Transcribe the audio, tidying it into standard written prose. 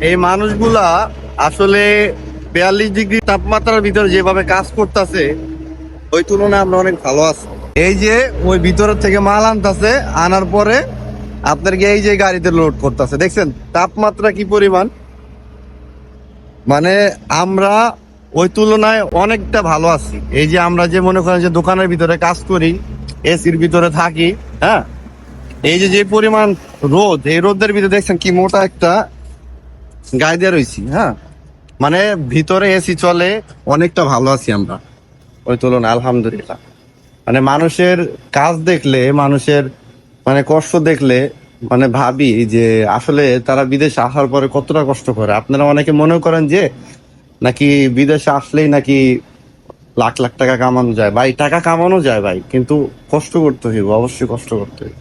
এই মানুষগুলা আসলে 42 ডিগ্রি তাপমাত্রার ভিতরে যেভাবে কাজ করতেছে ওই তুলনায় আমরা অনেক ভালো আছি। এই যে ওই ভিতরের থেকে মাল আনতেছে, আনার পরে আপনাকে এই যে গাড়িতে লোড করতেছে, দেখছেন তাপমাত্রা কি পরিমাণ। মানে আমরা ওই তুলনায় অনেকটা ভালো আছি। এই যে আমরা যে মনে করেন যে দোকানের ভিতরে কাজ করি, এসির ভিতরে থাকি, হ্যাঁ, এই যে যে পরিমাণ রোদ, এই রোদের ভিতরে দেখছেন কি মোটা একটা গায়ে দিয়ে রয়েছি, হ্যাঁ, মানে ভিতরে এসি চলে, অনেকটা ভালো আছি আমরা ওই তুলনায়, আলহামদুলিল্লাহ। মানে মানুষের কাজ দেখলে, মানুষের মানে কষ্ট দেখলে মানে ভাবি যে আসলে তারা বিদেশে আসার পরে কতটা কষ্ট করে। আপনারা অনেকে মনে করেন যে নাকি বিদেশে আসলেই নাকি লাখ লাখ টাকা কামানো যায়। ভাই টাকা কামানো যায় ভাই, কিন্তু কষ্ট করতে হইব, অবশ্যই কষ্ট করতে হইব।